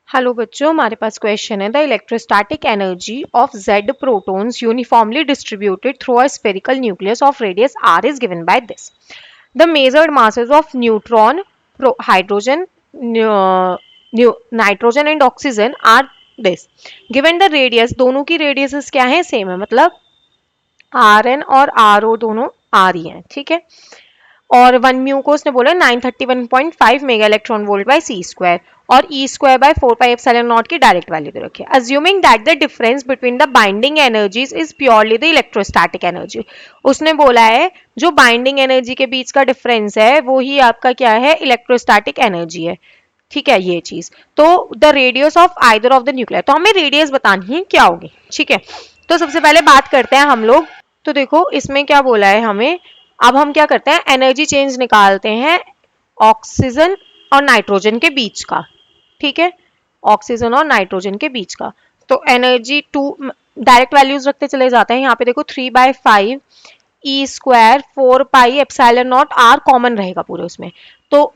Hello बच्चों, हमारे पास क्वेश्चन है the electrostatic energy of Z protons uniformly distributed through a spherical nucleus of radius r is given by this. The measured masses of neutron, hydrogen, nitrogen and oxygen are this. Given the radius, दोनों की radiuses क्या है, same है, मतलब R N और R O दोनों R ही हैं, ठीक है. और वन म्यू को उसने बोला 931.5 mega electron volt by c square और e square by 4 pi epsilon naught की डायरेक्ट वैल्यू दे रखी है. Assuming that the difference between the binding energies is purely the electrostatic energy. उसने बोला है जो बाइंडिंग एनर्जी के बीच का डिफरेंस है वो ही आपका क्या है, इलेक्ट्रोस्टैटिक एनर्जी है, ठीक है. ये चीज तो the radius of either of the nuclear, तो हमें रेडियस बतानी है क्या होगी, ठीक है. तो सबसे पहले बात करते हैं हम लोग. तो देखो इसमें क्या बोला है हमें. अब हम क्या करते हैं, एनर्जी चेंज निकालते हैं ऑक्सीजन और नाइट्रोजन के बीच का, ठीक है. ऑक्सीजन और नाइट्रोजन के बीच का. तो एनर्जी टू डायरेक्ट वैल्यूज रखते चले जाते हैं. यहाँ पे देखो 3/5 e square 4 pi epsilon naught r common रहेगा पूरे उसमें. तो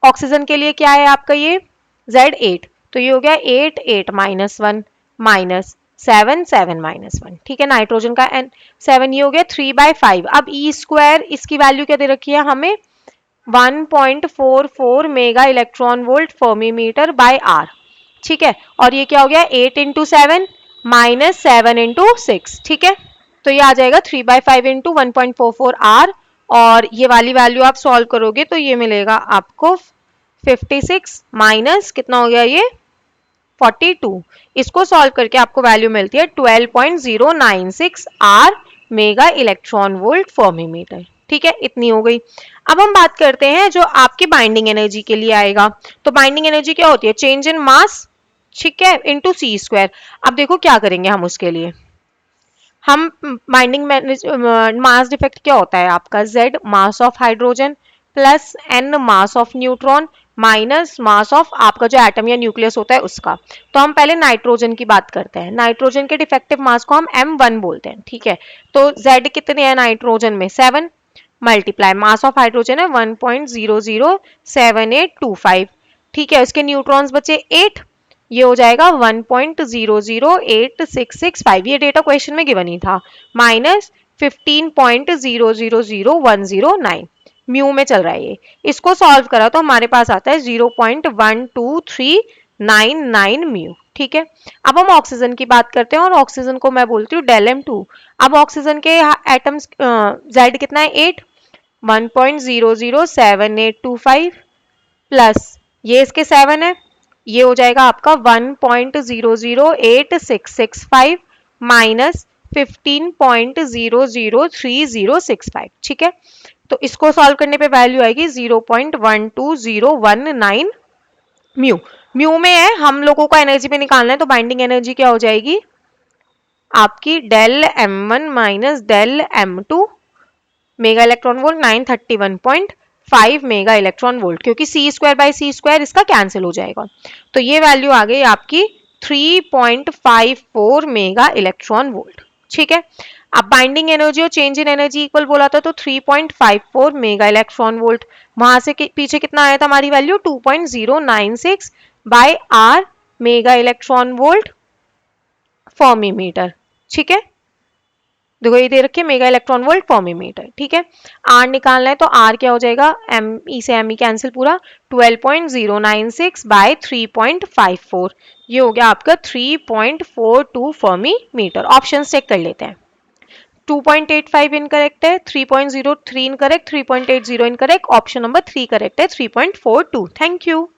ऑक्सीजन के लिए क्या है आपका ये Z8, तो ये हो गया 8 8 -1 माइनस 7 7 -1, ठीक है. नाइट्रोजन का एन 7, ये हो गया 3/5. अब ई स्क्वायर इसकी वैल्यू क्या दे रखी है हमें, 1.44 mega electron volt fermi metre by R, ठीक है. और ये क्या हो गया 8 इंटू 7 माइनस 7 इंटू 6, ठीक है. तो ये आ जाएगा 3/5 इंटू 1.44 आर. और ये वाली वैल्यू आप सॉल्व करोगे तो ये मिलेगा आपको 56 माइनस कितना हो गया ये 42. इसको सॉल्व करके आपको वैल्यू मिलती है 12.096 R mega electron volt fermi metre, ठीक है. इतनी हो गई. अब हम बात करते हैं जो आपकी बाइंडिंग एनर्जी के लिए आएगा. तो बाइंडिंग एनर्जी क्या होती है, चेंज इन मास, ठीक है, इनटू सी स्क्वायर. अब देखो क्या करेंगे हम उसके लिए. हम बाइंडिंग मास डिफेक्ट क्या होता है आपका, Z mass of hydrogen plus N mass of neutron minus mass of आपका जो एटम या न्यूक्लियस होता है उसका. तो हम पहले नाइट्रोजन की बात करते हैं. नाइट्रोजन के डिफेक्टिव मास को हम M1 बोलते हैं, ठीक है. तो Z कितने हैं नाइट्रोजन में, 7 मल्टीप्लाई मास ऑफ हाइड्रोजन है 1.007825, ठीक है. उसके न्यूट्रॉन्स बचे 8, ये हो जाएगा 1.008665, ये डेटा क्वेश्चन में गिवन ही था, माइनस 15.000109 म्यू में चल रहा है ये. इसको सॉल्व करा तो हमारे पास आता है 0.12399 म्यू, ठीक है. अब हम ऑक्सीजन की बात करते हैं और ऑक्सीजन को मैं बोलती हूँ डेल M2. अब ऑक्सीजन के एटम्स Z कितना है 8, 1.007825 प्लस ये इसके 7 है, ये हो जाएगा आपका 1.008665 माइनस 15.003065, ठीक है. तो इसको सॉल्व करने पे वैल्यू आएगी 0.12019 म्यू. म्यू में है, हम लोगों को एनर्जी पे निकालना है, तो बाइंडिंग एनर्जी क्या हो जाएगी आपकी del M1 minus del M2 mega electron volt 931.5 mega electron volt, क्योंकि C square by C square इसका कैंसिल हो जाएगा. तो ये वैल्यू आ गई आपकी 3.54 मेगा इलेक्ट्रॉन वोल्ट, ठीक है. अब बाइंडिंग एनर्जी और चेंज इन एनर्जी इक्वल बोला था, तो 3.54 मेगा इलेक्ट्रॉन वोल्ट, वहां से पीछे कितना आया था हमारी value 2.096 by R mega electron volt fermi metre, ठीक है. देखो ये दे रखिए mega electron volt fermi metre, ठीक है. आर निकालना है तो आर क्या हो जाएगा, एम ई से एम ई कैंसिल पूरा, 12.096 बाय 3.54, ये हो गया आपका 3.42 फर्मी मीटर. ऑप्शन चेक कर लेते हैं. 2.85 इनकरेक्ट है, 3.03 incorrect, 3.80 incorrect, option number 3 correct है, 3.42. Thank you.